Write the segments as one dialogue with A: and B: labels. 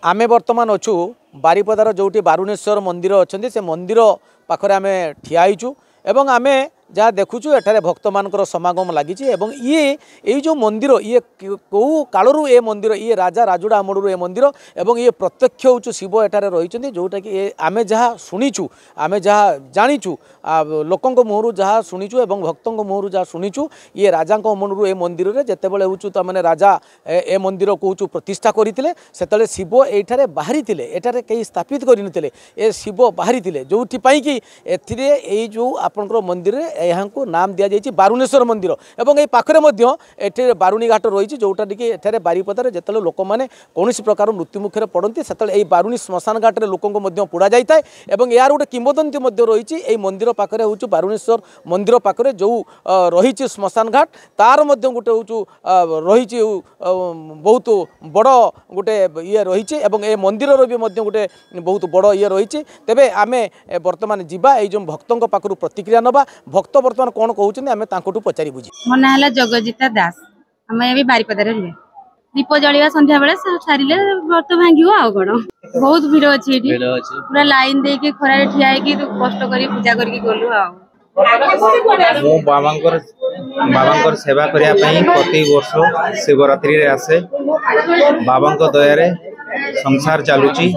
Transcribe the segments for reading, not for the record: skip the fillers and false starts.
A: आमे वर्तमान अच्छु बारिपदार जोटी बारुणेश्वर मंदिर अच्छा से मंदिर पाखरे आमे ठियाईचु एवं आमे जहाँ देखुचु एठारे भक्त मानकर समागम लगी ये जो मंदिर ये कौ कालू ए मंदिर ये राजा राजुड़ा आमड़ू ए मंदिर एवं ये प्रत्यक्ष होचु शिव एठारे रही जोटा कि आमे जहाँ शुणीचु आमे जहाँ जानीचु लोकंक मुहरु जहाँ शुणीचु एवं भक्तों मुहरु जहाँ शुणीचु ये राजा अमड़ू ए मंदिर में जितेबाला हूँ तमें राजा ए मंदिर को प्रतिष्ठा करते से शिव ये बाहरी एठारे कहीं स्थापित करते ए शिव बाहरी जो कि ए जो आपंकर मंदिर यहाँ को नाम दि जाइए बारुणेश्वर मंदिर एवं ये पाखे बारुणी घाट रही जोटा कि एठारे बारिपदार जिते लोक मैंने कौन प्रकार मृत्यु मुखे पड़ती से बारुणी श्मशान घाट में लोक पोड़ा जाए और यार गोटे किंवदंती रही मंदिर पाखे हूँ बारुणेश्वर मंदिर पाखे जो रही श्मशान घाट तार गोटे हूँ रही बहुत बड़ गोटे ये रही ए मंदिर भी गोटे बहुत बड़ ये रही तेरे आम बर्तमान जीवा जो भक्तों पाखु प्रतिक्रिया नवा भक्त बर्तमान कौन कहते आम पचारि बुझी
B: मो ना जगजिता दास आम ये बारिपदार रुहे दीप जलिया संध्या बेले सारे व्रत भांग आ कौन बहुत भीड़ अच्छी पूरा लाइन दे के खरारे ठिया कष्ट कर पूजा करके गलु
C: बाबा सेवा करने प्रति वर्ष शिवरात्रि रे आसे बाबा दया संसार चलुची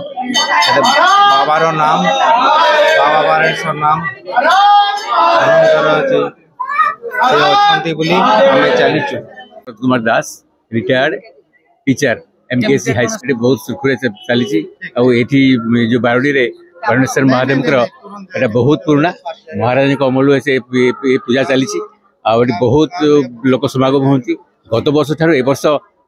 C: बाबार नाम बाबा बारेश्वर नाम चलीचु
D: Kumar Das retired teacher MKC high school बहुत सुखुरे चली जो बारुणी रे बारुणेश्वर महादेव बहुत पुराना महाराज अमल से पूजा चली बहुत लोक समागम होती गत वर्ष ठार ए वर्ष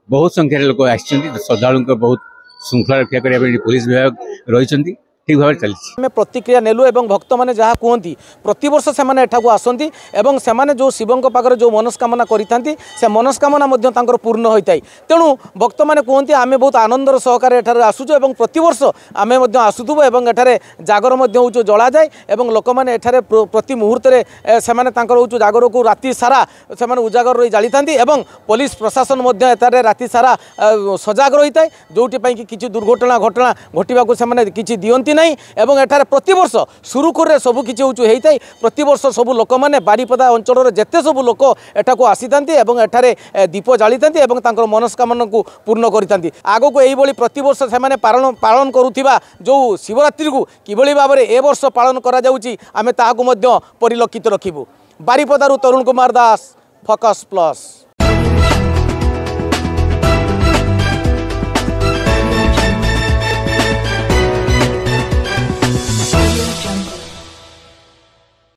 D: बहुत संख्यार लोक आसी श्रद्धा बहुत श्रृंखला रक्षा करने पुलिस विभाग रही ठीक भाव चलती
A: प्रतिक्रिया नेलु एवं भक्त मैंने जहाँ कहती प्रति वर्ष से आसती एवं से जो शिवों पाखे जो मनस्कामना करी से मनस्कामना पूर्ण होता है तेणु भक्त मैंने कहते आम बहुत आनंदर सहकार एठार आसुचु एवं प्रति वर्ष आम आसुथु एवं एठारे जागर हूँ जला जाए और लोक मैंने एठारे प्रति मुहूर्त हूँ जागर को राति सारा से उजागर रही जाली था पुलिस प्रशासन एठारे राति सारा सजग रही है जोटि किसी दुर्घटना घटना घटवाक से किसी दियंती नहीं एवं एठारे प्रति वर्ष सुरुखुर रे सबु किछि होचु हेइथाय प्रति वर्ष सबु लोक माने बारिपदा अंचल रे जेते सबु लोक एठाको आसीतांती एवं एठारे दीप जालितांती एवं तांकर मनस्कामना को पूर्ण करितांती आगो को एई बोली प्रति वर्ष से माने पालन करुथिबा जो शिवरात्रि को किबळी भाबरे ए वर्ष पालन करा जाउची आमे ताहाको मध्य परिलक्षित रखिबु। बारिपदारु तरुण कुमार दास, फोकस प्लस।